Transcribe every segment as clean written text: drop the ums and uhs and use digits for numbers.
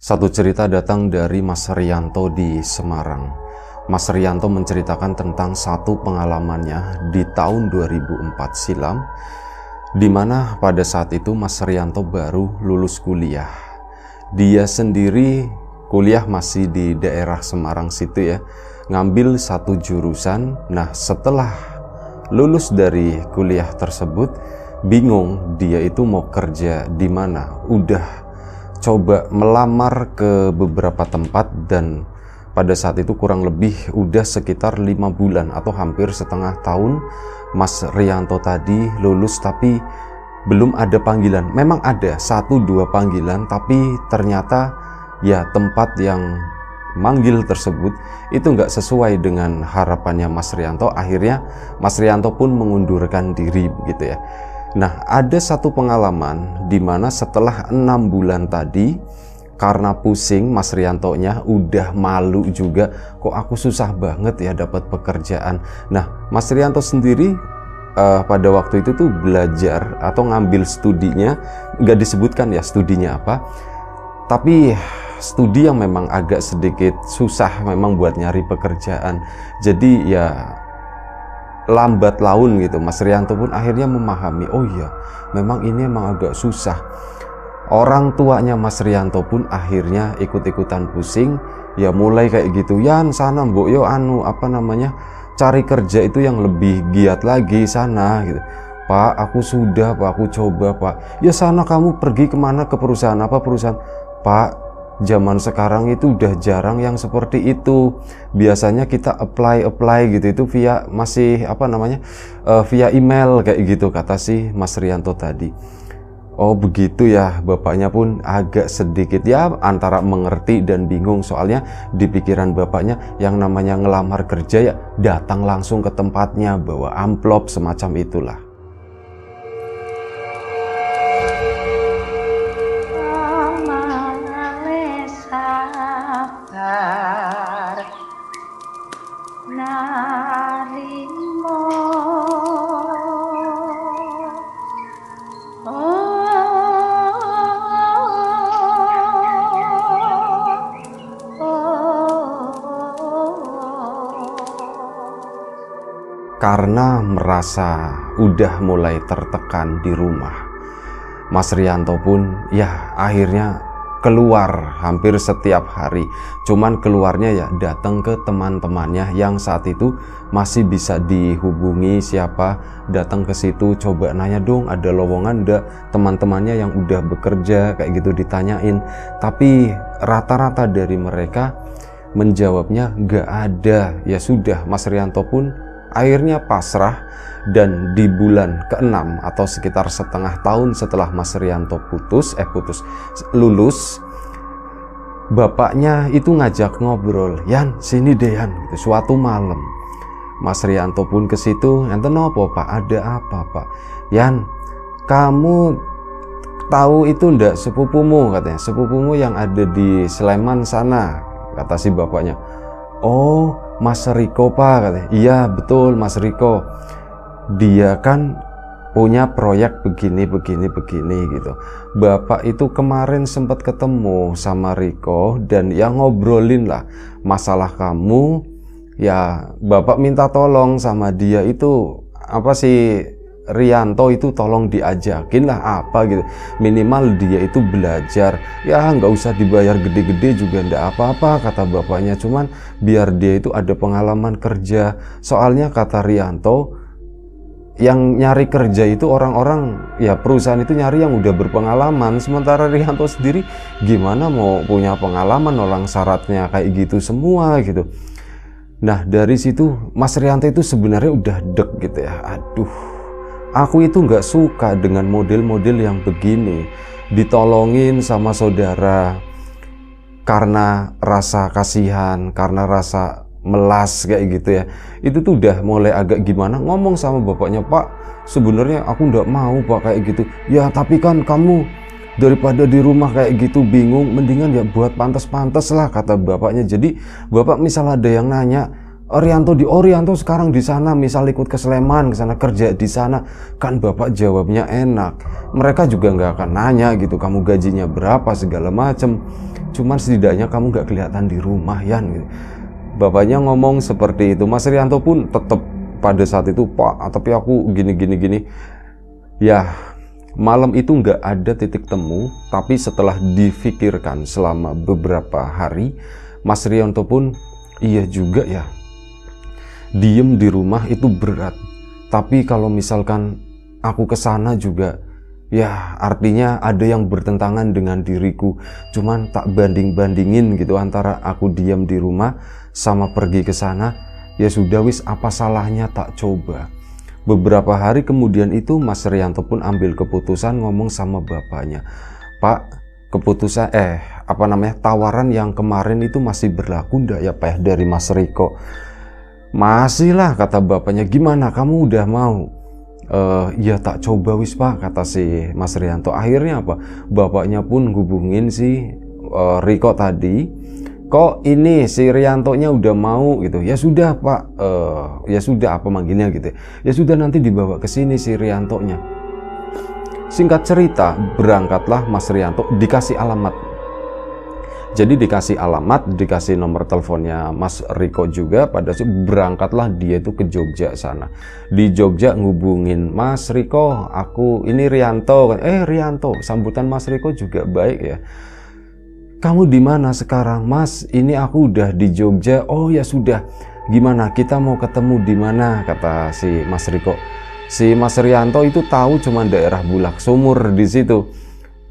Satu cerita datang dari Mas Rianto di Semarang. Mas Rianto menceritakan tentang satu pengalamannya di tahun 2004 silam, di mana pada saat itu Mas Rianto baru lulus kuliah. Dia sendiri kuliah masih di daerah Semarang situ ya, ngambil satu jurusan. Nah, setelah lulus dari kuliah tersebut, bingung dia itu mau kerja di mana. Udah coba melamar ke beberapa tempat dan pada saat itu kurang lebih udah sekitar 5 bulan atau hampir setengah tahun Mas Rianto tadi lulus, tapi belum ada panggilan. Memang ada 1-2 panggilan, tapi ternyata ya tempat yang manggil tersebut itu nggak sesuai dengan harapannya Mas Rianto. Akhirnya Mas Rianto pun mengundurkan diri begitu ya. Nah, ada satu pengalaman di mana setelah 6 bulan tadi, karena pusing Mas Rianto-nya udah malu juga, kok aku susah banget ya dapat pekerjaan. Nah, Mas Rianto sendiri pada waktu itu tuh belajar atau ngambil studinya, nggak disebutkan ya studinya apa, tapi studi yang memang agak sedikit susah memang buat nyari pekerjaan. Jadi ya lambat laun gitu. Mas Rianto pun akhirnya memahami, oh iya memang ini emang agak susah. Orang tuanya Mas Rianto pun akhirnya ikut-ikutan pusing, ya mulai kayak gitu, Yan sana mbok yo cari kerja itu yang lebih giat lagi sana gitu. Pak, aku sudah Pak, aku coba Pak. Ya sana kamu pergi kemana, ke perusahaan apa perusahaan. Pak, zaman sekarang itu udah jarang yang seperti itu. Biasanya kita apply gitu itu via via email kayak gitu, kata si Mas Rianto tadi. Oh begitu ya. Bapaknya pun agak sedikit ya antara mengerti dan bingung, soalnya di pikiran bapaknya yang namanya ngelamar kerja ya datang langsung ke tempatnya, bawa amplop semacam itulah. Karena merasa udah mulai tertekan di rumah, Mas Rianto pun ya akhirnya keluar hampir setiap hari. Cuman keluarnya ya datang ke teman-temannya yang saat itu masih bisa dihubungi, siapa datang ke situ, coba nanya dong ada lowongan enggak, teman-temannya yang udah bekerja kayak gitu ditanyain. Tapi rata-rata dari mereka menjawabnya nggak ada. Ya sudah, Mas Rianto pun akhirnya pasrah, dan di bulan ke-6 atau sekitar setengah tahun setelah Mas Rianto lulus, bapaknya itu ngajak ngobrol, Yan sini deh Yan, gitu. Suatu malam Mas Rianto pun ke situ, enten apa Pak, ada apa Pak? Yan, kamu tahu itu ndak sepupumu, katanya, sepupumu yang ada di Sleman sana, kata si bapaknya. Oh Mas Riko Pak, katanya. Iya betul Mas Riko, dia kan punya proyek begini gitu. Bapak itu kemarin sempat ketemu sama Riko dan ya ngobrolin lah masalah kamu. Ya Bapak minta tolong sama dia itu Rianto itu tolong diajakin lah gitu, minimal dia itu belajar, ya nggak usah dibayar gede-gede juga ndak apa-apa, kata bapaknya, cuman biar dia itu ada pengalaman kerja. Soalnya kata Rianto, yang nyari kerja itu orang-orang ya perusahaan itu nyari yang udah berpengalaman, sementara Rianto sendiri gimana mau punya pengalaman, orang syaratnya kayak gitu semua gitu. Nah dari situ Mas Rianto itu sebenarnya udah deg gitu ya, aduh aku itu nggak suka dengan model-model yang begini, ditolongin sama saudara karena rasa kasihan, karena rasa melas kayak gitu ya. Itu tuh udah mulai agak gimana, ngomong sama bapaknya, Pak sebenarnya aku nggak mau Pak kayak gitu. Ya tapi kan kamu daripada di rumah kayak gitu bingung, mendingan ya buat pantas-pantas lah, kata bapaknya. Jadi bapak misal ada yang nanya, Orianto sekarang di sana, misal ikut ke Sleman, ke sana kerja di sana, kan bapak jawabnya enak. Mereka juga nggak akan nanya gitu, kamu gajinya berapa segala macem. cuman setidaknya kamu nggak kelihatan di rumah, Yan, gitu. Bapaknya ngomong seperti itu. Mas Rianto pun tetap pada saat itu, Pak, tapi aku gini. Ya, malam itu nggak ada titik temu, tapi setelah difikirkan selama beberapa hari, Mas Rianto pun, iya juga ya, diem di rumah itu berat. Tapi kalau misalkan aku kesana juga, ya artinya ada yang bertentangan dengan diriku. Cuman tak banding-bandingin gitu antara aku diam di rumah sama pergi ke sana. Ya sudah wis, apa salahnya tak coba. Beberapa hari kemudian itu Mas Rianto pun ambil keputusan ngomong sama bapaknya, Pak, keputusan tawaran yang kemarin itu masih berlaku ndak ya Pak dari Mas Riko? Masih lah, kata bapaknya. Gimana, kamu udah mau? Ya tak coba wis Pak, kata si Mas Rianto. Akhirnya apa? Bapaknya pun hubungin si Riko tadi. Kok ini si Riantonya udah mau gitu? Ya sudah Pak, ya sudah, apa manggilnya gitu. Ya sudah, nanti dibawa ke sini si Riantonya. Singkat cerita, berangkatlah Mas Rianto, dikasih alamat. Jadi dikasih alamat, dikasih nomor teleponnya Mas Riko juga. Pada saat berangkatlah dia itu ke Jogja sana. Di Jogja ngubungin, Mas Riko, aku ini Rianto. Rianto, sambutan Mas Riko juga baik ya. Kamu di mana sekarang, Mas? Ini aku udah di Jogja. Oh ya sudah. Gimana? Kita mau ketemu di mana? Kata si Mas Riko. Si Mas Rianto itu tahu cuma daerah Bulak Sumur di situ.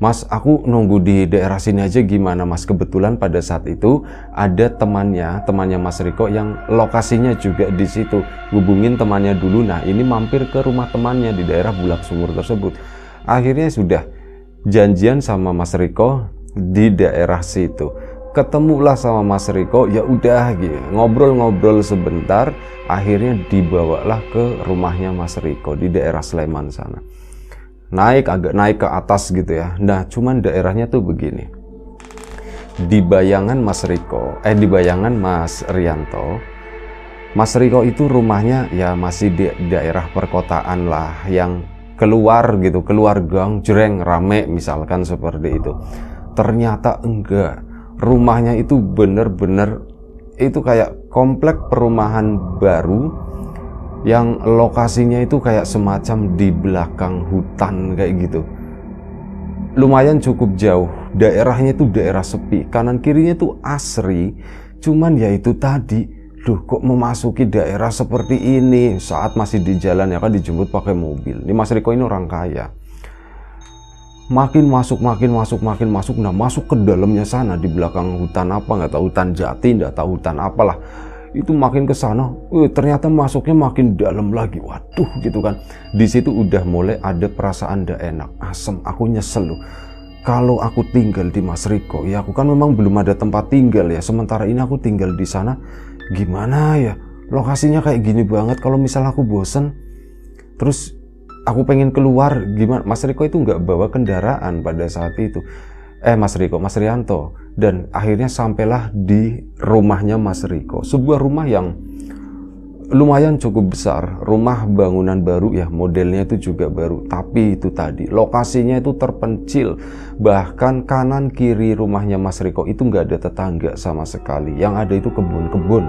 Mas, aku nunggu di daerah sini aja, gimana Mas? Kebetulan pada saat itu ada temannya Mas Riko yang lokasinya juga di situ. Hubungin temannya dulu. Nah, ini mampir ke rumah temannya di daerah Bulak Sumur tersebut. Akhirnya sudah janjian sama Mas Riko di daerah situ. Ketemulah sama Mas Riko, ya udah gitu, ngobrol-ngobrol sebentar. Akhirnya dibawalah ke rumahnya Mas Riko di daerah Sleman sana. Agak naik ke atas gitu ya. Nah, cuman daerahnya tuh begini. Di bayangan Mas Rianto, Mas Riko itu rumahnya ya masih di daerah perkotaan lah, yang keluar gang jreng rame misalkan seperti itu. Ternyata enggak. Rumahnya itu bener-bener itu kayak komplek perumahan baru yang lokasinya itu kayak semacam di belakang hutan kayak gitu. Lumayan cukup jauh. Daerahnya itu daerah sepi. Kanan kirinya itu asri. Cuman ya itu tadi, kok memasuki daerah seperti ini saat masih di jalan ya kan, dijemput pakai mobil. Ini Mas Riko ini orang kaya. Makin masuk. Nah, masuk ke dalamnya sana di belakang hutan apa, nggak tahu, hutan jati, nggak tahu hutan apalah. Itu makin ke sana, ternyata masuknya makin dalam lagi. Waduh, gitu kan. Di situ udah mulai ada perasaan ndak enak, asem. Aku nyesel loh. Kalau aku tinggal di Mas Riko, ya aku kan memang belum ada tempat tinggal ya. Sementara ini aku tinggal di sana, gimana ya? Lokasinya kayak gini banget. Kalau misal aku bosen, terus aku pengen keluar, gimana? Mas Riko itu nggak bawa kendaraan pada saat itu. Mas Rianto. Dan akhirnya sampailah di rumahnya Mas Riko. Sebuah rumah yang lumayan cukup besar. Rumah bangunan baru ya, modelnya itu juga baru. Tapi itu tadi, lokasinya itu terpencil. Bahkan kanan kiri rumahnya Mas Riko itu nggak ada tetangga sama sekali. Yang ada itu kebun-kebun.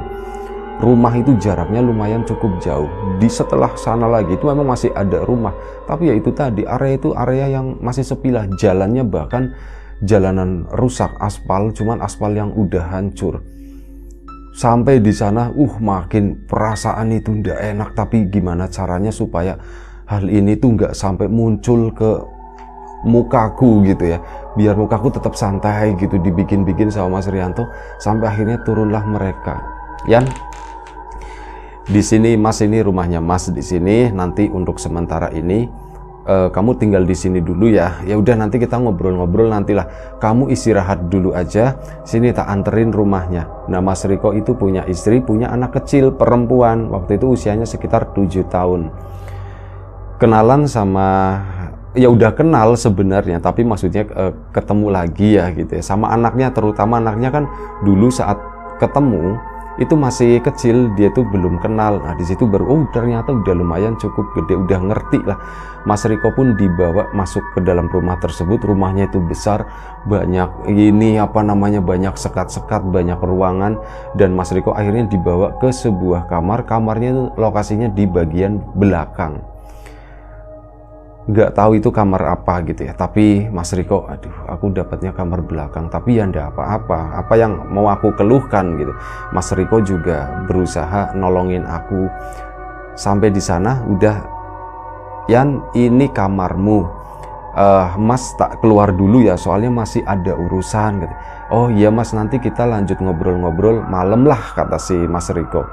Rumah itu jaraknya lumayan cukup jauh. Di setelah sana lagi itu memang masih ada rumah. Tapi ya itu tadi, area itu area yang masih sepi lah. Jalannya bahkan jalanan rusak, aspal, cuman aspal yang udah hancur. Sampai di sana, makin perasaan itu ndak enak. Tapi gimana caranya supaya hal ini tuh nggak sampai muncul ke mukaku gitu ya, biar mukaku tetap santai gitu, dibikin-bikin sama Mas Rianto. Sampai akhirnya turunlah mereka. Yan, di sini Mas, ini rumahnya Mas di sini. Nanti untuk sementara ini kamu tinggal di sini dulu ya. Ya udah, nanti kita ngobrol-ngobrol nantilah. Kamu istirahat dulu aja. Sini tak anterin rumahnya. Nah, Mas Riko itu punya istri, punya anak kecil perempuan. Waktu itu usianya sekitar 7 tahun. Kenalan sama, ya udah kenal sebenarnya, tapi maksudnya ketemu lagi ya gitu ya. Sama anaknya, terutama anaknya kan dulu saat ketemu itu masih kecil, dia tuh belum kenal. Nah di situ baru, oh ternyata udah lumayan cukup gede, udah ngerti lah. Mas Riko pun dibawa masuk ke dalam rumah tersebut. Rumahnya itu besar, banyak ini apa namanya, banyak sekat-sekat, banyak ruangan. Dan Mas Riko akhirnya dibawa ke sebuah kamar. Kamarnya itu lokasinya di bagian belakang. Nggak tahu itu kamar apa gitu ya, tapi Mas Riko, aduh aku dapatnya kamar belakang, tapi ya ndak apa-apa, apa yang mau aku keluhkan gitu. Mas Riko juga berusaha nolongin aku. Sampai di sana udah, Yan ini kamarmu, Mas tak keluar dulu ya soalnya masih ada urusan gitu. Oh iya Mas, nanti kita lanjut ngobrol-ngobrol malam lah, kata si Mas Riko.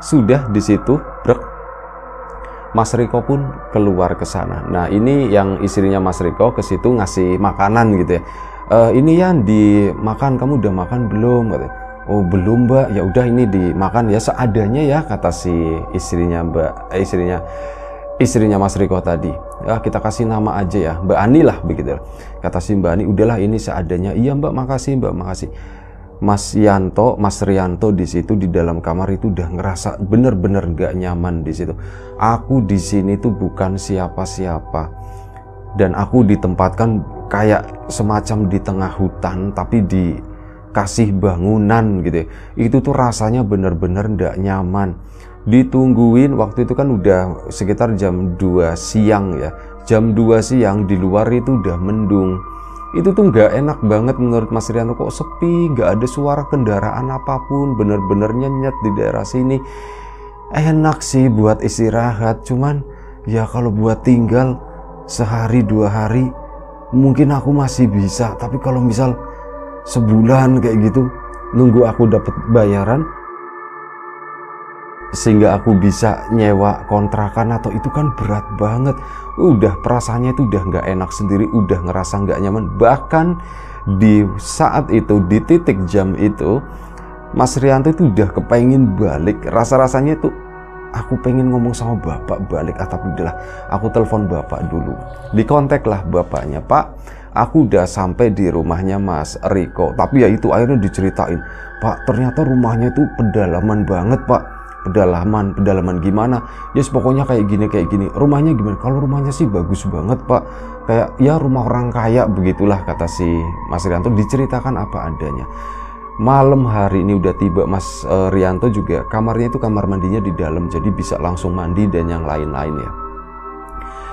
Sudah di situ Mas Riko pun keluar ke sana. Nah ini yang istrinya Mas Riko ke situ ngasih makanan gitu ya. Ini ya dimakan, kamu udah makan belum? Katanya. Oh belum Mbak, ya udah ini dimakan ya seadanya ya, kata si istrinya istrinya Mas Riko tadi. Ya kita kasih nama aja ya, Mbak Ani lah begitu. Kata si Mbak Ani, udahlah ini seadanya. Iya Mbak, makasih Mbak, makasih. Mas Rianto di situ di dalam kamar itu udah ngerasa bener-bener gak nyaman di situ. Aku di sini tuh bukan siapa-siapa, dan aku ditempatkan kayak semacam di tengah hutan, tapi dikasih bangunan gitu. Itu tuh rasanya bener-bener gak nyaman. Ditungguin, waktu itu kan udah sekitar jam 2 siang ya. Jam 2 siang di luar itu udah mendung. Itu tuh nggak enak banget menurut Mas Rianto, kok sepi, nggak ada suara kendaraan apapun, bener-bener nyenyet di daerah sini. Enak sih buat istirahat, cuman ya kalau buat tinggal sehari 2 hari mungkin aku masih bisa, tapi kalau misal sebulan kayak gitu nunggu aku dapat bayaran sehingga aku bisa nyewa kontrakan atau itu kan berat banget. Udah perasaannya itu udah nggak enak sendiri, udah ngerasa nggak nyaman. Bahkan di saat itu, di titik jam itu, Mas Rianto itu udah kepengen balik. Rasa-rasanya itu aku pengen ngomong sama bapak balik, tapi udahlah aku telepon bapak dulu. Dikontak lah bapaknya, Pak aku udah sampai di rumahnya Mas Riko. Tapi ya itu akhirnya diceritain, Pak ternyata rumahnya itu pedalaman banget Pak. Pedalaman gimana? Ya yes, pokoknya kayak gini. Rumahnya gimana? Kalau rumahnya sih bagus banget Pak. Kayak ya rumah orang kaya begitulah, kata si Mas Rianto. Diceritakan apa adanya. Malam hari ini udah tiba Mas Rianto juga. Kamarnya itu kamar mandinya di dalam, jadi bisa langsung mandi dan yang lain-lain ya.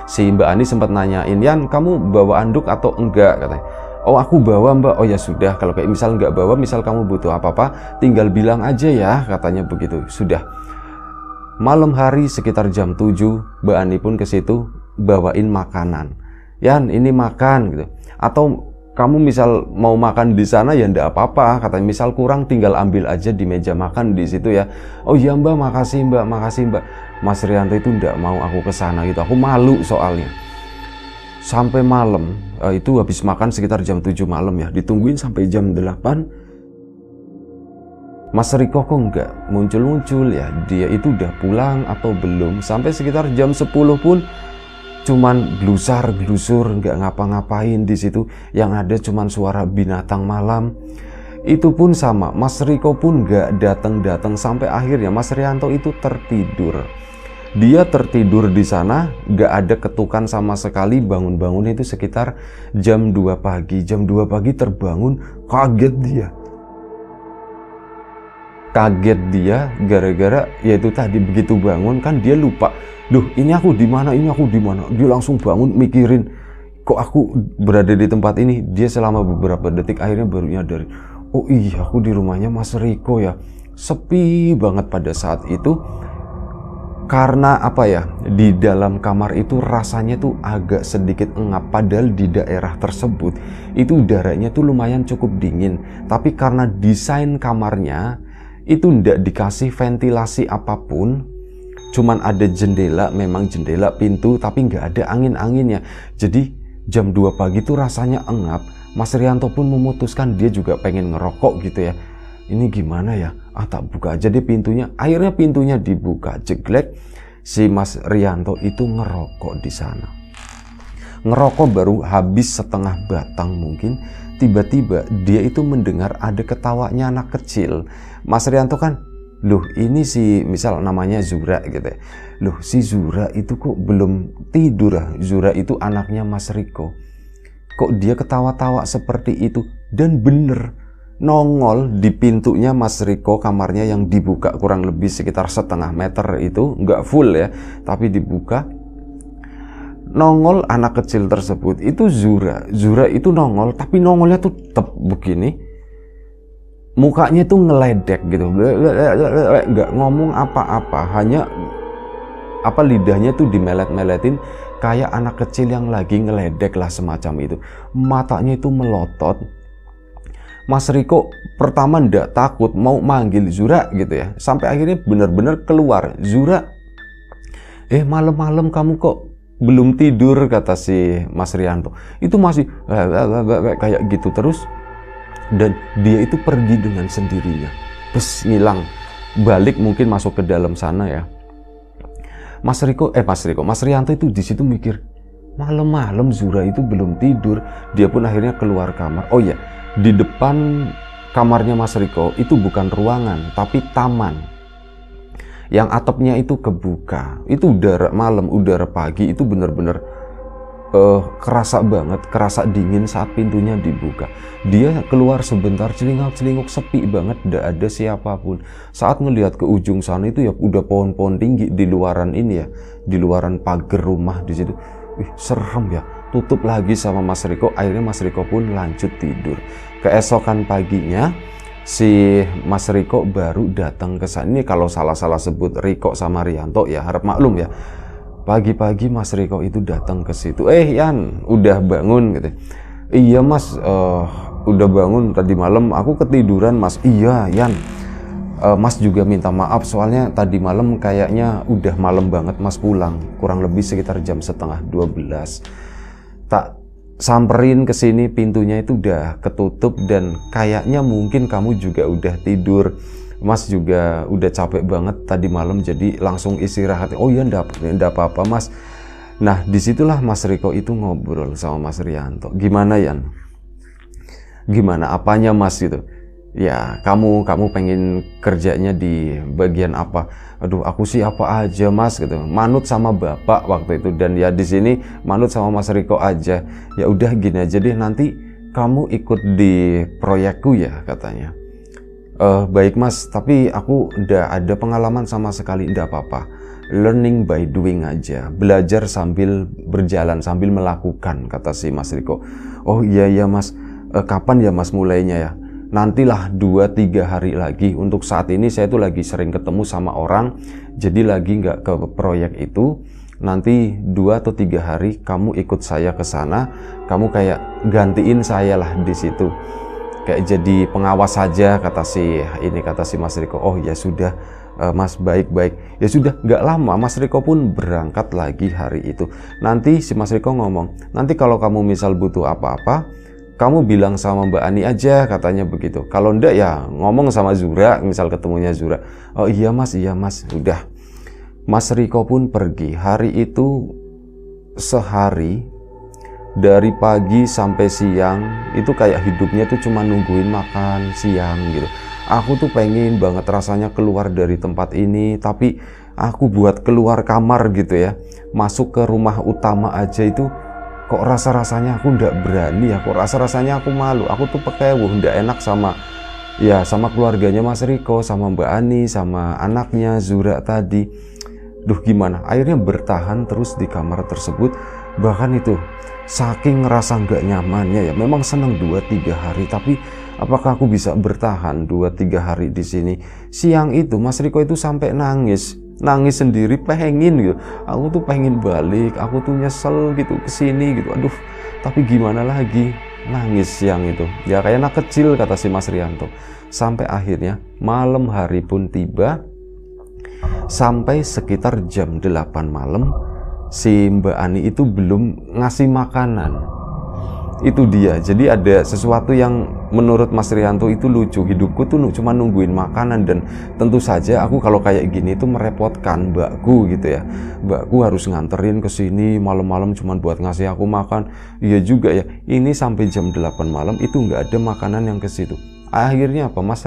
Si Mbak Ani sempat nanyain, Yan kamu bawa anduk atau enggak? Katanya. Oh aku bawa Mbak. Oh ya sudah, kalau kayak misal nggak bawa, misal kamu butuh apa-apa tinggal bilang aja ya, katanya begitu. Sudah. Malam hari sekitar jam 7 Mbak Ani pun ke situ bawain makanan. Yan ini makan gitu. Atau kamu misal mau makan di sana ya ndak apa-apa, katanya misal kurang tinggal ambil aja di meja makan di situ ya. Oh iya Mbak, makasih Mbak. Mas Rianto itu ndak mau aku ke sana gitu. Aku malu soalnya. Sampai malam, itu habis makan sekitar jam 7 malam ya, ditungguin sampai jam 8. Mas Riko kok nggak muncul-muncul ya, dia itu udah pulang atau belum. Sampai sekitar jam 10 pun cuman glusar-glusur, nggak ngapa-ngapain di situ. Yang ada cuman suara binatang malam. Itu pun sama, Mas Riko pun nggak datang-datang. Sampai akhirnya Mas Rianto itu tertidur. Dia tertidur di sana, gak ada ketukan sama sekali. Bangun-bangun itu sekitar jam 2 pagi. Jam 2 pagi terbangun, kaget dia gara-gara yaitu tadi begitu bangun kan dia lupa. Duh, ini aku di mana? Dia langsung bangun mikirin, kok aku berada di tempat ini? Dia selama beberapa detik akhirnya baru nyadar, oh iya aku di rumahnya Mas Riko ya. Sepi banget pada saat itu. Karena apa ya, di dalam kamar itu rasanya tuh agak sedikit engap. Padahal di daerah tersebut itu udaranya tuh lumayan cukup dingin. Tapi karena desain kamarnya itu ndak dikasih ventilasi apapun, cuman ada jendela, memang jendela pintu, tapi nggak ada angin-anginnya. Jadi jam 2 pagi tuh rasanya engap. Mas Rianto pun memutuskan dia juga pengen ngerokok gitu ya. Ini gimana ya? Tak buka aja deh pintunya. Akhirnya pintunya dibuka, jeglek. Si Mas Rianto itu ngerokok di sana. Ngerokok baru habis setengah batang mungkin. Tiba-tiba dia itu mendengar ada ketawanya anak kecil. Mas Rianto kan loh ini si misal namanya Zura gitu ya, loh si Zura itu kok belum tidur ah? Zura itu anaknya Mas Riko, kok dia ketawa-tawa seperti itu. Dan bener, nongol di pintunya Mas Riko kamarnya yang dibuka kurang lebih sekitar setengah meter itu, nggak full ya, tapi dibuka, nongol anak kecil tersebut itu Zura itu nongol, tapi nongolnya tuh tetap begini, mukanya tuh ngeledek gitu, nggak ngomong apa-apa, hanya lidahnya tuh dimelet-meletin kayak anak kecil yang lagi ngeledek lah, semacam itu. Matanya itu melotot. Mas Riko pertama ndak takut, mau manggil Zura gitu ya, sampai akhirnya benar-benar keluar, Zura, malam-malam kamu kok belum tidur, kata si Mas Rianto. Itu masih kayak gitu terus. Dan dia itu pergi dengan sendirinya, terus ngilang, balik mungkin masuk ke dalam sana ya. Mas Rianto itu di situ mikir, malam-malam Zura itu belum tidur. Dia pun akhirnya keluar kamar. Oh ya, di depan kamarnya Mas Riko itu bukan ruangan, tapi taman yang atapnya itu kebuka. Itu udara malam, udara pagi itu bener-bener kerasa banget, kerasa dingin saat pintunya dibuka. Dia keluar sebentar, celingak-celinguk, sepi banget, tidak ada siapapun. Saat ngelihat ke ujung sana itu ya udah pohon-pohon tinggi di luaran ini ya, di luaran pagar rumah di situ. Serem ya. Tutup lagi sama Mas Riko. Akhirnya Mas Riko pun lanjut tidur. Keesokan paginya si Mas Riko baru datang ke sana. Ini kalau salah-salah sebut Riko sama Rianto ya harap maklum ya. Pagi-pagi Mas Riko itu datang ke situ. Yan, udah bangun gitu. Iya Mas, udah bangun tadi malam, aku ketiduran Mas. Iya Yan, Mas juga minta maaf soalnya tadi malam kayaknya udah malam banget Mas pulang, kurang lebih sekitar jam 11:30. Tak samperin ke sini, pintunya itu udah ketutup dan kayaknya mungkin kamu juga udah tidur. Mas juga udah capek banget tadi malam, jadi langsung istirahat. Oh iya, enggak apa-apa Mas. Nah disitulah Mas Riko itu ngobrol sama Mas Rianto. Gimana Yan? Gimana apanya Mas gitu? Ya kamu pengen kerjanya di bagian apa? Aduh aku sih apa aja Mas gitu. Manut sama bapak waktu itu, dan ya di sini manut sama Mas Riko aja. Ya udah gini aja deh, nanti kamu ikut di proyekku ya katanya. Baik Mas, tapi aku udah ada pengalaman sama sekali. Nggak apa-apa, learning by doing aja, belajar sambil berjalan, sambil melakukan, kata si Mas Riko. Oh iya Mas, kapan ya Mas mulainya ya? Nantilah 2-3 hari lagi. Untuk saat ini saya tuh lagi sering ketemu sama orang, jadi lagi nggak ke proyek itu. Nanti 2 atau 3 hari kamu ikut saya ke sana, kamu kayak gantiin saya lah di situ, kayak jadi pengawas saja, kata si Mas Riko. Oh ya sudah Mas, baik. Ya sudah, nggak lama Mas Riko pun berangkat lagi hari itu. Nanti si Mas Riko ngomong, nanti kalau kamu misal butuh apa-apa, kamu bilang sama Mbak Ani aja, katanya begitu. Kalau ndak ya ngomong sama Zura, misal ketemunya Zura. Oh iya Mas. Udah, Mas Riko pun pergi. Hari itu sehari, dari pagi sampai siang itu kayak hidupnya tuh cuma nungguin makan siang gitu. Aku tuh pengen banget rasanya keluar dari tempat ini, tapi aku buat keluar kamar gitu ya, masuk ke rumah utama aja itu kok rasa-rasanya aku ndak berani ya, kok rasa-rasanya aku malu. Aku tuh pekewuh, ndak enak sama keluarganya Mas Riko, sama Mbak Ani, sama anaknya Zura tadi. Duh gimana, akhirnya bertahan terus di kamar tersebut. Bahkan itu saking ngerasa nggak nyamannya ya, memang seneng 2-3 hari, tapi apakah aku bisa bertahan 2-3 hari di sini? Siang itu Mas Riko itu sampai nangis sendiri, pengen gitu. Aku tuh pengen balik, aku tuh nyesel gitu kesini gitu. Aduh, tapi gimana lagi, nangis siang itu. Ya kayak anak kecil, kata si Mas Rianto. Sampai akhirnya malam hari pun tiba, sampai sekitar jam 8 malam. Si Mbak Ani itu belum ngasih makanan. Itu dia. Jadi ada sesuatu yang menurut Mas Rianto itu lucu. Hidupku tuh cuma nungguin makanan, dan tentu saja aku kalau kayak gini itu merepotkan mbakku gitu ya. Mbakku harus nganterin ke sini malam-malam cuma buat ngasih aku makan. Iya juga ya. Ini sampai jam 8 malam itu nggak ada makanan yang ke situ. Akhirnya apa? Mas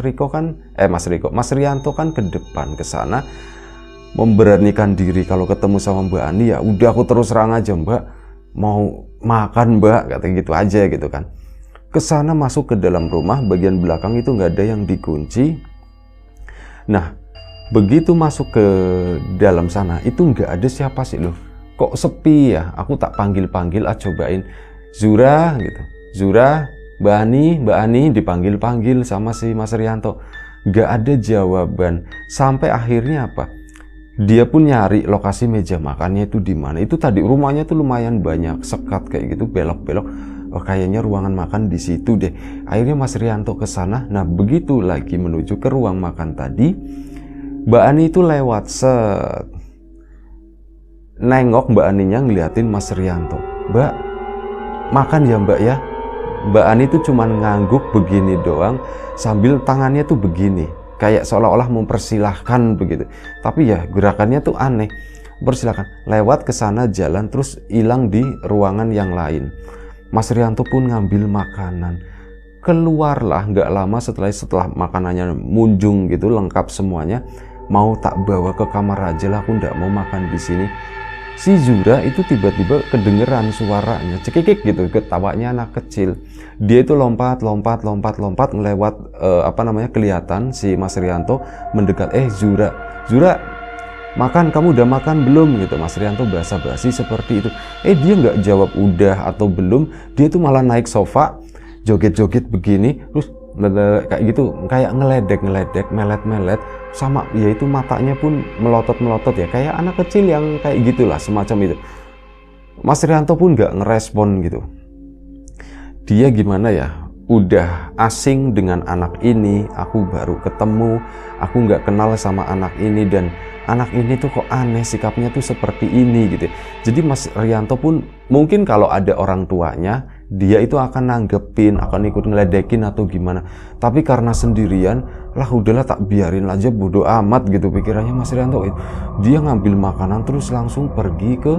Rianto kan ke depan ke sana, memberanikan diri kalau ketemu sama Mbak Ani, ya udah aku terus terang aja, Mbak, mau makan Mbak, kata gitu aja gitu kan. Kesana masuk ke dalam rumah, bagian belakang itu nggak ada yang dikunci. Nah, begitu masuk ke dalam sana itu nggak ada siapa sih loh, kok sepi ya. Aku tak panggil-panggil, cobain Zura gitu, Zura, Mbak Ani dipanggil-panggil sama si Mas Rianto, nggak ada jawaban. Sampai akhirnya apa? Dia pun nyari lokasi meja makannya itu di mana. Itu tadi rumahnya tuh lumayan banyak sekat kayak gitu, belok-belok. Oh, kayaknya ruangan makan di situ deh. Akhirnya Mas Rianto ke sana. Nah, begitu lagi menuju ke ruang makan tadi, Mbak Ani itu lewat, set. Nengok Mbak Aninya ngeliatin Mas Rianto. Mbak, makan ya Mbak ya. Mbak Ani itu cuman ngangguk begini doang, sambil tangannya tuh begini, kayak seolah-olah mempersilahkan begitu. Tapi ya gerakannya tuh aneh. Persilahkan, lewat ke sana jalan terus hilang di ruangan yang lain. Mas Rianto pun ngambil makanan. Keluarlah nggak lama setelah makanannya munjung gitu, lengkap semuanya. Mau tak bawa ke kamar aja lah, aku nggak mau makan di sini. Si Zura itu tiba-tiba kedengeran suaranya cekikik gitu, ketawanya anak kecil. Dia itu lompat ngelewat kelihatan si Mas Rianto mendekat. Zura, makan, kamu udah makan belum gitu. Mas Rianto basa-basi seperti itu. Dia nggak jawab udah atau belum, dia tuh malah naik sofa, joget-joget begini, terus kayak gitu, kayak ngeledek, melet, sama ya itu matanya pun melotot ya, kayak anak kecil yang kayak gitulah, semacam itu. Mas Rianto pun nggak ngerespon gitu. Dia gimana ya, udah asing dengan anak ini, aku baru ketemu, aku nggak kenal sama anak ini, dan anak ini tuh kok aneh sikapnya tuh seperti ini gitu. Jadi Mas Rianto pun mungkin kalau ada orang tuanya, dia itu akan nanggepin, akan ikut ngeledekin atau gimana. Tapi karena sendirian, lah udahlah tak biarin aja, bodo amat gitu pikirannya Mas Rianto. Dia ngambil makanan terus langsung pergi ke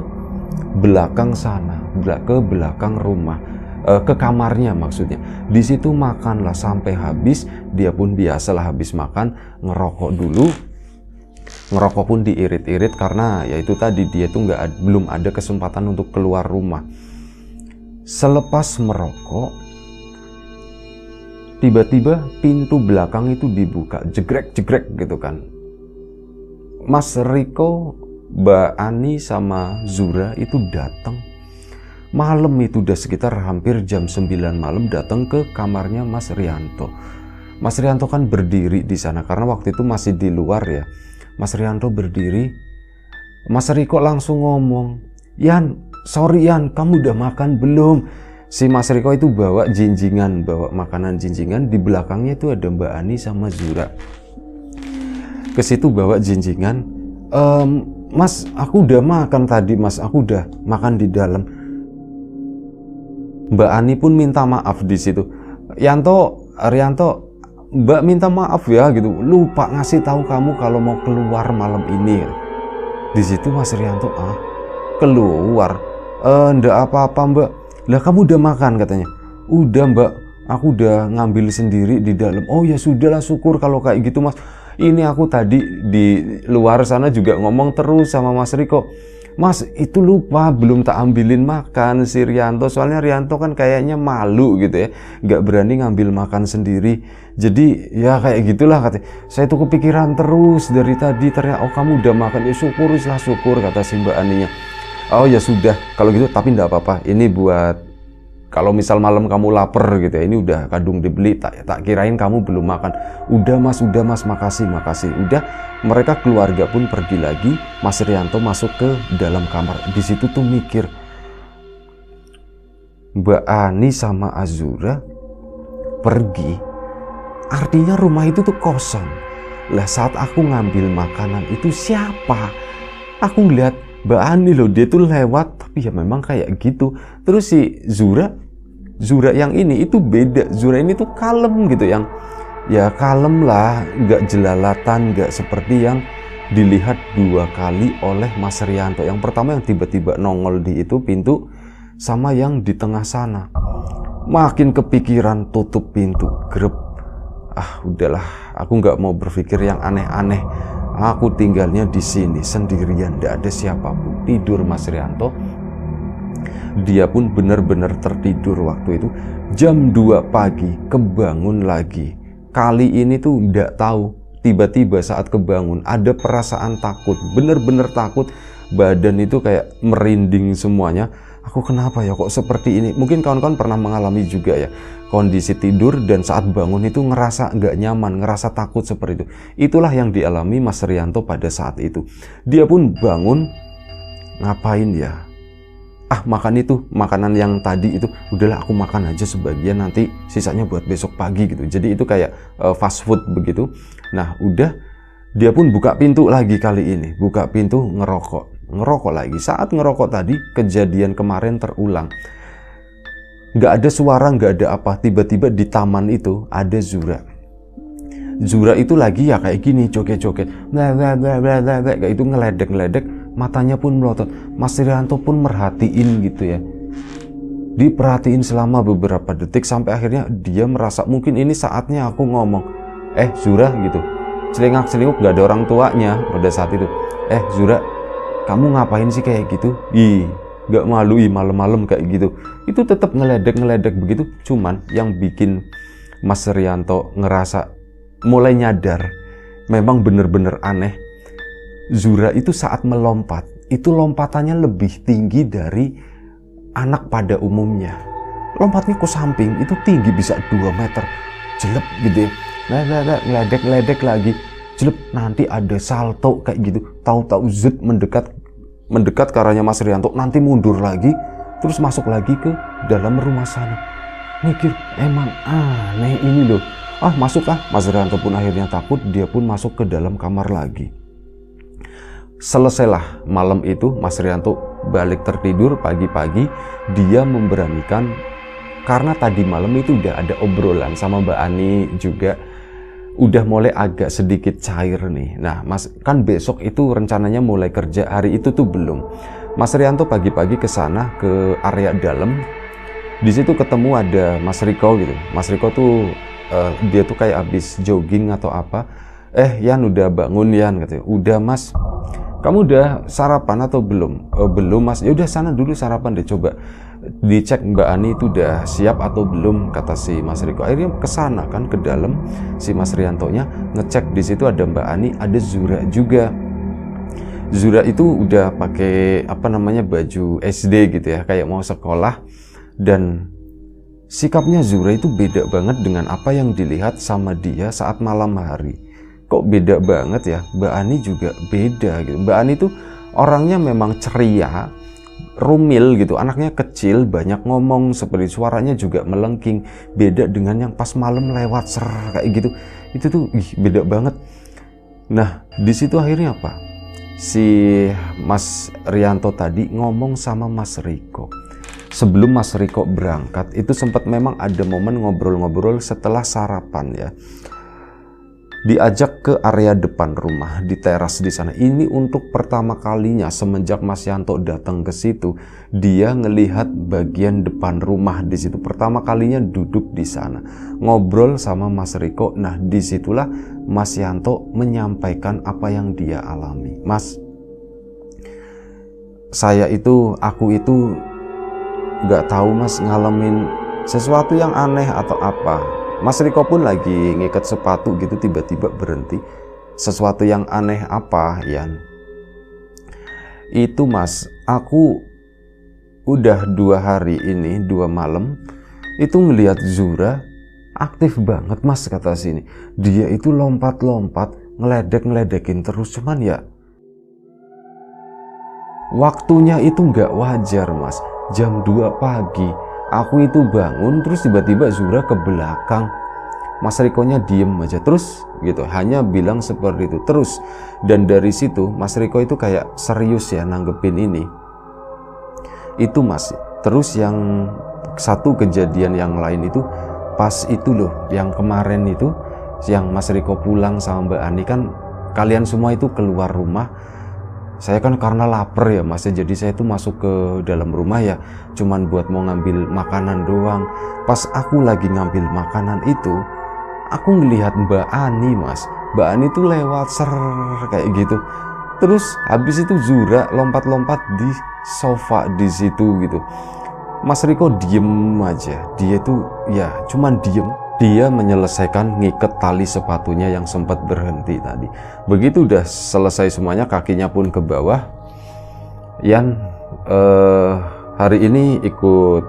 belakang sana, ke belakang rumah, ke kamarnya maksudnya. Di situ makanlah sampai habis. Dia pun biasalah habis makan ngerokok dulu. Ngerokok pun diirit-irit karena ya itu tadi, dia tuh belum ada kesempatan untuk keluar rumah. Selepas merokok, tiba-tiba pintu belakang itu dibuka, jegrek gitu kan. Mas Riko, Mbak Ani sama Zura itu datang. Malam itu udah sekitar hampir jam 9 malam, datang ke kamarnya Mas Rianto. Mas Rianto kan berdiri di sana karena waktu itu masih di luar ya. Mas Rianto berdiri. Mas Riko langsung ngomong, sorry Yan, kamu udah makan belum? Si Mas Riko itu bawa makanan jinjingan. Di belakangnya itu ada Mbak Ani sama Zura. Ke situ bawa jinjingan. Mas, aku udah makan tadi Mas, aku udah makan di dalam. Mbak Ani pun minta maaf di situ. Rianto, Mbak minta maaf ya gitu, lupa ngasih tahu kamu kalau mau keluar malam ini. Di situ Mas Rianto, keluar? Ndak apa-apa Mbak. Lah kamu udah makan katanya. Udah Mbak, aku udah ngambil sendiri di dalam. Oh ya sudahlah, syukur kalau kayak gitu Mas. Ini aku tadi di luar sana juga ngomong terus sama Mas Riko. Mas, itu lupa belum tak ambilin makan si Rianto. Soalnya Rianto kan kayaknya malu gitu ya, nggak berani ngambil makan sendiri. Jadi ya kayak gitulah katanya. Saya tuh kepikiran terus dari tadi, ternyata kamu udah makan. Ya syukur kata si Mbak Aninya. Oh ya sudah kalau gitu, tapi nggak apa-apa. Ini buat kalau misal malam kamu lapar gitu ya, ini udah kadung dibeli, tak kirain kamu belum makan. Udah mas, makasih. Udah, mereka keluarga pun pergi lagi. Mas Rianto masuk ke dalam kamar. Di situ tuh mikir, Mbak Ani sama Azura pergi, artinya rumah itu tuh kosong. Lah saat aku ngambil makanan itu siapa? Aku ngeliat Mbak Ani loh, dia tuh lewat, tapi ya memang kayak gitu. Terus si Zura yang ini itu beda. Zura ini tuh kalem gitu, yang ya kalem lah, nggak jelalatan, nggak seperti yang dilihat dua kali oleh Mas Rianto. Yang pertama yang tiba-tiba nongol di itu pintu, sama yang di tengah sana. Makin kepikiran, tutup pintu, grep. udahlah, aku nggak mau berpikir yang aneh-aneh. Aku tinggalnya di sini sendirian, tidak ada siapapun. Tidur Mas Rianto. Dia pun benar-benar tertidur waktu itu. Jam 2 pagi kebangun lagi. Kali ini tuh tidak tahu, tiba-tiba saat kebangun ada perasaan takut, benar-benar takut. Badan itu kayak merinding semuanya. Aku kenapa ya kok seperti ini? Mungkin kawan-kawan pernah mengalami juga ya, kondisi tidur dan saat bangun itu ngerasa nggak nyaman, ngerasa takut seperti itu. Itulah yang dialami Mas Rianto pada saat itu. Dia pun bangun, ngapain ya? Makan itu, makanan yang tadi itu, udahlah aku makan aja sebagian, nanti sisanya buat besok pagi gitu. Jadi itu kayak fast food begitu. Nah udah, dia pun buka pintu lagi kali ini, buka pintu ngerokok lagi. Saat ngerokok tadi, kejadian kemarin terulang. Nggak ada suara, nggak ada apa. Tiba-tiba di taman itu ada Zura. Zura itu lagi ya kayak gini, joget-joget, kayak itu ngeledek-ngeledek, matanya pun melotot. Mas Rianto pun merhatiin gitu ya. Diperhatiin selama beberapa detik sampai akhirnya dia merasa mungkin ini saatnya aku ngomong. Zura gitu. Celingak-celinguk, nggak ada orang tuanya pada saat itu. Zura, kamu ngapain sih kayak gitu? Gak malu malam-malam kayak gitu. Itu tetap ngeledek begitu. Cuman yang bikin Mas Rianto ngerasa mulai nyadar, memang bener-bener aneh. Zura itu saat melompat, itu lompatannya lebih tinggi dari anak pada umumnya. Lompatnya ke samping, itu tinggi bisa 2 meter. Jelep gitu ya. Ngeledek lagi. Jelep, nanti ada salto kayak gitu. Tahu-tahu zut mendekat ke arahnya Mas Rianto, nanti mundur lagi, terus masuk lagi ke dalam rumah sana. Mikir, emang aneh ini loh. Masuk Mas Rianto pun akhirnya takut, dia pun masuk ke dalam kamar lagi. Selesailah malam itu, Mas Rianto balik tertidur. Pagi-pagi dia memberanikan, karena tadi malam itu udah ada obrolan sama Mbak Ani juga, udah mulai agak sedikit cair nih. Nah Mas, kan besok itu rencananya mulai kerja, hari itu tuh belum. Mas Rianto pagi-pagi ke sana, ke area dalam. Di situ ketemu ada Mas Riko gitu. Mas Riko tuh dia tuh kayak habis jogging atau apa. Yan udah bangun Yan katanya. Udah Mas. Kamu udah sarapan atau belum? Belum Mas. Ya udah sana dulu sarapan deh, coba dicek Mbak Ani itu udah siap atau belum, kata si Mas Riko. Akhirnya kesana kan ke dalam, si Mas Rianto-nya ngecek. Di situ ada Mbak Ani, ada Zura juga. Zura itu udah pakai baju SD gitu ya, kayak mau sekolah. Dan sikapnya Zura itu beda banget dengan apa yang dilihat sama dia saat malam hari. Kok beda banget ya? Mbak Ani juga beda gitu. Mbak Ani tuh orangnya memang ceria, rumil gitu, anaknya kecil, banyak ngomong, seperti suaranya juga melengking. Beda dengan yang pas malam lewat kayak gitu. Itu tuh beda banget. Nah, di situ akhirnya apa? Si Mas Rianto tadi ngomong sama Mas Riko. Sebelum Mas Riko berangkat, itu sempat memang ada momen ngobrol-ngobrol setelah sarapan ya. Diajak ke area depan rumah, di teras di sana. Ini untuk pertama kalinya semenjak Mas Yanto datang ke situ, dia ngelihat bagian depan rumah di situ. Pertama kalinya duduk di sana, ngobrol sama Mas Riko. Nah, disitulah Mas Yanto menyampaikan apa yang dia alami. Mas, aku itu nggak tahu Mas, ngalamin sesuatu yang aneh atau apa. Mas Riko pun lagi ngikat sepatu gitu, tiba-tiba berhenti. Sesuatu yang aneh apa, Yan? Itu Mas, aku udah 2 hari ini, 2 malam, itu ngelihat Zura aktif banget Mas, kata sini. Dia itu lompat-lompat, ngeledek-ngeledekin terus, cuman ya waktunya itu nggak wajar Mas. Jam 2 pagi. Aku itu bangun, terus tiba-tiba Zura ke belakang. Mas Riko-nya diem aja terus gitu, hanya bilang seperti itu terus. Dan dari situ Mas Riko itu kayak serius ya nanggepin ini. Itu Mas. Terus yang satu kejadian yang lain itu pas itu loh, yang kemarin itu, yang Mas Riko pulang sama Mbak Ani kan, kalian semua itu keluar rumah. Saya kan karena lapar ya Mas, jadi saya tuh masuk ke dalam rumah ya, cuman buat mau ngambil makanan doang. Pas aku lagi ngambil makanan itu, aku ngelihat Mbak Ani mas, Mbak Ani tuh lewat kayak gitu. Terus habis itu Zura lompat-lompat di sofa di situ gitu. Mas Riko diem aja, dia tuh ya cuman diem. Dia menyelesaikan ngiket tali sepatunya yang sempat berhenti tadi. Begitu udah selesai semuanya, kakinya pun ke bawah. Yan, hari ini ikut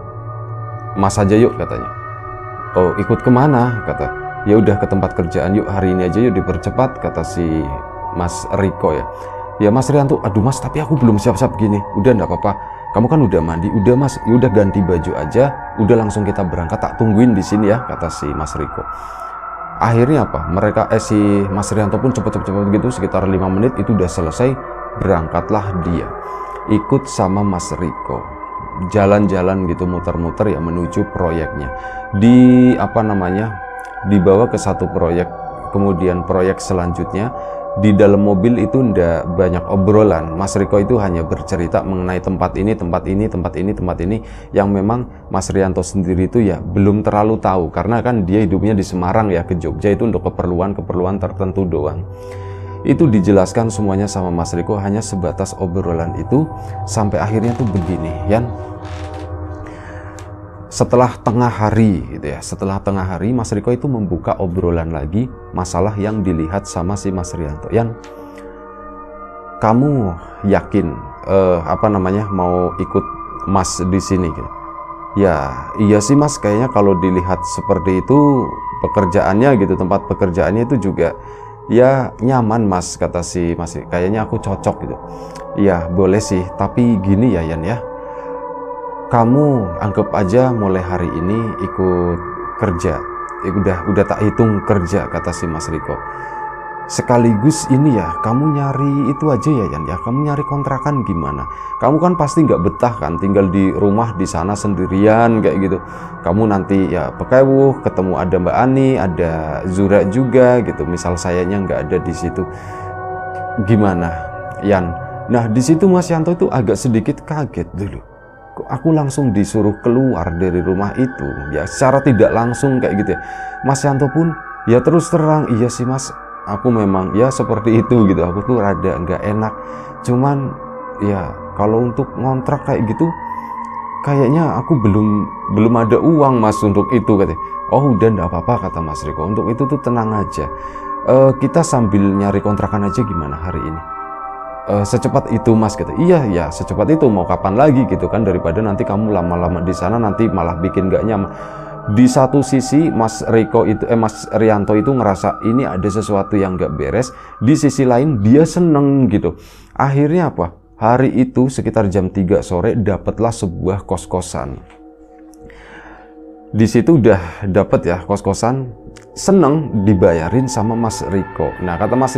Mas aja yuk katanya. Oh ikut kemana kata. Ya udah ke tempat kerjaan yuk, hari ini aja yuk dipercepat kata si Mas Riko ya. Ya Mas Rianto, aduh mas tapi aku belum siap-siap gini. Udah enggak apa-apa, kamu kan udah mandi, udah mas, ya udah ganti baju aja, udah langsung kita berangkat, tak tungguin di sini ya kata si Mas Riko. Akhirnya apa? Si Mas Rianto pun cepet-cepet gitu, sekitar 5 menit itu udah selesai, berangkatlah dia. Ikut sama Mas Riko. Jalan-jalan gitu muter-muter ya menuju proyeknya. Dibawa ke satu proyek, kemudian proyek selanjutnya. Di dalam mobil itu ndak banyak obrolan. Mas Riko itu hanya bercerita mengenai tempat ini yang memang Mas Rianto sendiri itu ya belum terlalu tahu, karena kan dia hidupnya di Semarang ya, ke Jogja itu untuk keperluan tertentu doang. Itu dijelaskan semuanya sama Mas Riko, hanya sebatas obrolan itu sampai akhirnya tuh begini, Yan. Setelah tengah hari gitu ya, Mas Riko itu membuka obrolan lagi masalah yang dilihat sama si Mas Rianto. Yan, kamu yakin mau ikut Mas di sini gitu? Ya, iya sih Mas, kayaknya kalau dilihat seperti itu pekerjaannya gitu, tempat pekerjaannya itu juga ya nyaman Mas, kata si Mas. Kayaknya aku cocok gitu. Ya, boleh sih, tapi gini ya Yan ya. Kamu anggap aja mulai hari ini ikut kerja. Udah tak hitung kerja, kata si Mas Riko. Sekaligus ini ya, kamu nyari itu aja ya Yan ya. Kamu nyari kontrakan gimana? Kamu kan pasti nggak betah kan tinggal di rumah di sana sendirian kayak gitu. Kamu nanti ya pekewuh, ketemu ada Mbak Ani, ada Zura juga gitu. Misal sayanya nggak ada di situ. Gimana Yan? Nah di situ Mas Yanto itu agak sedikit kaget dulu. Kok aku langsung disuruh keluar dari rumah itu ya, secara tidak langsung kayak gitu ya. Mas Yanto pun ya terus terang, iya sih Mas, aku memang ya seperti itu gitu, aku tuh rada nggak enak, cuman ya kalau untuk ngontrak kayak gitu kayaknya aku belum ada uang Mas untuk itu katanya. Oh udah nggak apa-apa kata Mas Riko, untuk itu tuh tenang aja, kita sambil nyari kontrakan aja gimana hari ini. Secepat itu Mas kata. Iya ya secepat itu, mau kapan lagi gitu kan, daripada nanti kamu lama-lama di sana nanti malah bikin gak nyaman. Di satu sisi Mas Rianto itu ngerasa ini ada sesuatu yang gak beres, di sisi lain dia seneng gitu. Akhirnya apa? Hari itu sekitar jam 3 sore dapatlah sebuah kos-kosan. Di situ udah dapet ya kos-kosan, seneng dibayarin sama Mas Riko. Nah kata Mas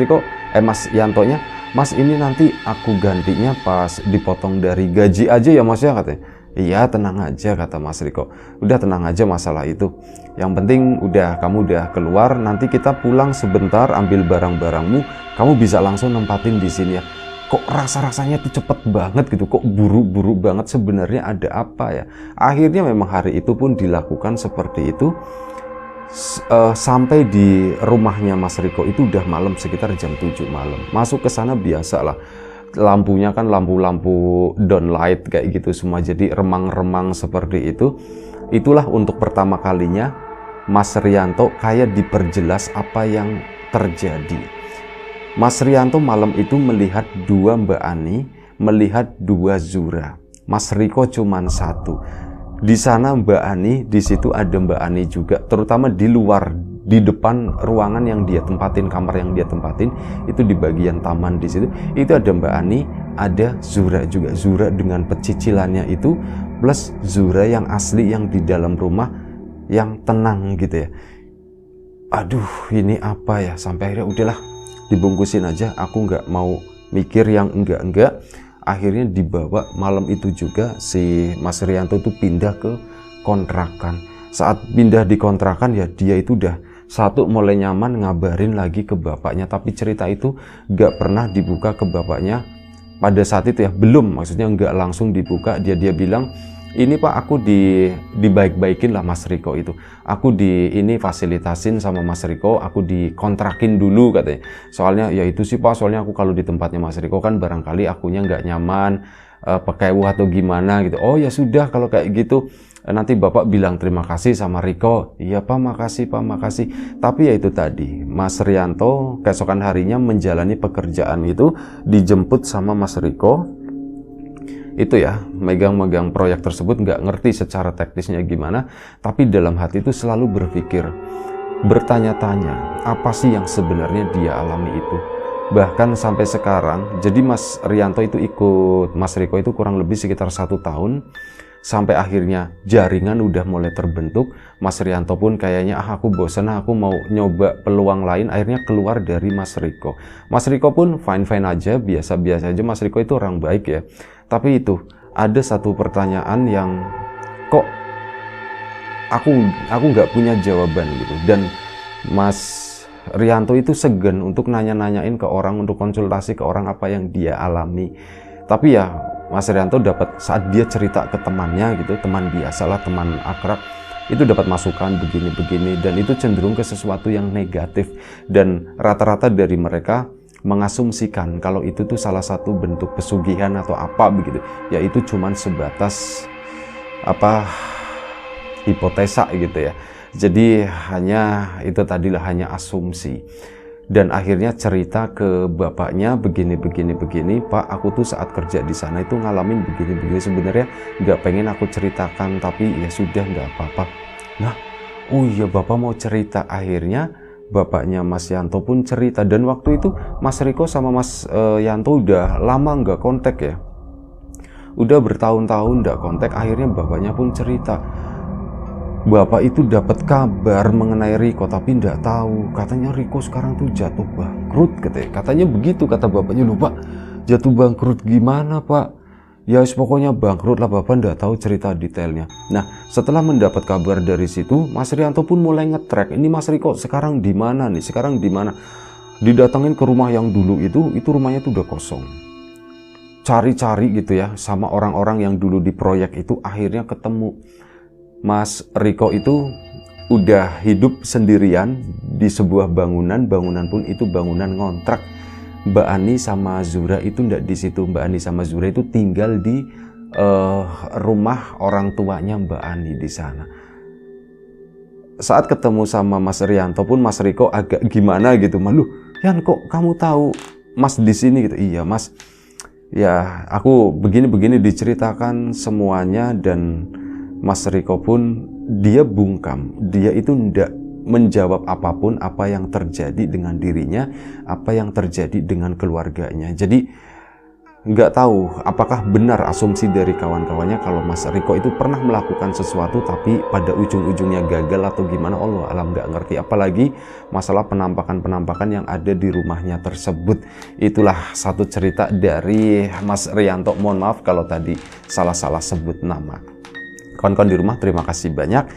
Yantonya, Mas ini nanti aku gantinya pas dipotong dari gaji aja ya Mas ya katanya. Iya tenang aja kata Mas Riko. Udah tenang aja masalah itu. Yang penting kamu udah keluar, nanti kita pulang sebentar ambil barang-barangmu, kamu bisa langsung nempatin di sini ya. Kok rasa-rasanya tuh cepet banget gitu, kok buru-buru banget, sebenarnya ada apa ya. Akhirnya memang hari itu pun dilakukan seperti itu. Sampai di rumahnya Mas Riko itu udah malam, sekitar jam 7 malam. Masuk ke sana biasa lah, lampunya kan lampu-lampu downlight kayak gitu semua, jadi remang-remang seperti itu. Itulah untuk pertama kalinya Mas Rianto kayak diperjelas apa yang terjadi. Mas Rianto malam itu melihat 2 Mbak Ani, melihat 2 Zura. Mas Riko cuman 1. Di sana Mbak Ani, di situ ada Mbak Ani juga, terutama di luar, di depan ruangan yang dia tempatin, kamar yang dia tempatin, itu di bagian taman di situ, itu ada Mbak Ani, ada Zura juga. Zura dengan pecicilannya itu, plus Zura yang asli yang di dalam rumah, yang tenang gitu ya. Aduh, ini apa ya? Sampai akhirnya udahlah, dibungkusin aja, aku nggak mau mikir yang enggak. Akhirnya dibawa malam itu juga si Mas Rianto itu pindah ke kontrakan. Saat pindah di kontrakan ya dia itu udah mulai nyaman ngabarin lagi ke bapaknya, tapi cerita itu gak pernah dibuka ke bapaknya pada saat itu ya, belum, maksudnya gak langsung dibuka. Dia bilang ini Pak, aku dibaik-baikin lah Mas Riko itu. Aku ini fasilitasin sama Mas Riko, aku dikontrakin dulu katanya. Soalnya ya itu sih Pak, soalnya aku kalau di tempatnya Mas Riko kan barangkali akunya nggak nyaman, pakai atau gimana gitu. Oh ya sudah kalau kayak gitu, nanti Bapak bilang terima kasih sama Riko. Iya Pak, makasih Pak, makasih. Tapi ya itu tadi, Mas Rianto keesokan harinya menjalani pekerjaan itu, dijemput sama Mas Riko. Itu ya, megang-megang proyek tersebut, nggak ngerti secara teknisnya gimana, tapi dalam hati itu selalu berpikir, bertanya-tanya, apa sih yang sebenarnya dia alami itu. Bahkan sampai sekarang, jadi Mas Rianto itu ikut Mas Riko itu kurang lebih sekitar 1 tahun, sampai akhirnya jaringan udah mulai terbentuk. Mas Rianto pun kayaknya aku bosan, aku mau nyoba peluang lain, akhirnya keluar dari Mas Riko. Mas Riko pun fine-fine aja, biasa-biasa aja. Mas Riko itu orang baik ya. Tapi itu ada satu pertanyaan yang kok aku nggak punya jawaban gitu, dan Mas Rianto itu segan untuk nanya-nanyain ke orang, untuk konsultasi ke orang apa yang dia alami. Tapi ya Mas Rianto dapat saat dia cerita ke temannya gitu, teman biasalah, teman akrab, itu dapat masukan begini-begini, dan itu cenderung ke sesuatu yang negatif, dan rata-rata dari mereka mengasumsikan kalau itu tuh salah satu bentuk pesugihan atau apa begitu, yaitu cuman sebatas hipotesa gitu ya. Jadi hanya itu tadilah, hanya asumsi. Dan akhirnya cerita ke bapaknya begini Pak, aku tuh saat kerja di sana itu ngalamin begini, sebenarnya nggak pengen aku ceritakan, tapi ya sudah nggak apa-apa. Nah, oh iya Bapak mau cerita. Akhirnya bapaknya Mas Yanto pun cerita, dan waktu itu Mas Riko sama Mas Yanto udah lama nggak kontak ya, udah bertahun-tahun nggak kontak. Akhirnya bapaknya pun cerita, Bapak itu dapat kabar mengenai Riko, tapi nggak tahu, katanya Riko sekarang tuh jatuh bangkrut katanya begitu kata bapaknya. Lupa, jatuh bangkrut gimana Pak? Ya pokoknya bangkrut lah, Bapak nggak tahu cerita detailnya. Nah, setelah mendapat kabar dari situ, Mas Rianto pun mulai nge-track, ini Mas Riko sekarang di mana nih, sekarang di mana. Didatengin ke rumah yang dulu itu rumahnya tuh udah kosong. Cari-cari gitu ya sama orang-orang yang dulu di proyek itu, akhirnya ketemu. Mas Riko itu udah hidup sendirian di sebuah bangunan pun itu bangunan ngontrak. Mbak Ani sama Zura itu ndak di situ. Mbak Ani sama Zura itu tinggal di rumah orang tuanya Mbak Ani di sana. Saat ketemu sama Mas Rianto pun Mas Riko agak gimana gitu, malu, Yan kok kamu tahu Mas di sini gitu. Iya Mas, ya aku begini diceritakan semuanya. Dan Mas Riko pun dia bungkam, dia itu ndak menjawab apapun apa yang terjadi dengan dirinya, apa yang terjadi dengan keluarganya. Jadi nggak tahu apakah benar asumsi dari kawan-kawannya kalau Mas Riko itu pernah melakukan sesuatu tapi pada ujung-ujungnya gagal atau gimana, Allah alam nggak ngerti. Apalagi masalah penampakan-penampakan yang ada di rumahnya tersebut. Itulah satu cerita dari Mas Rianto. Mohon maaf kalau tadi salah-salah sebut nama. Kawan-kawan di rumah, terima kasih banyak.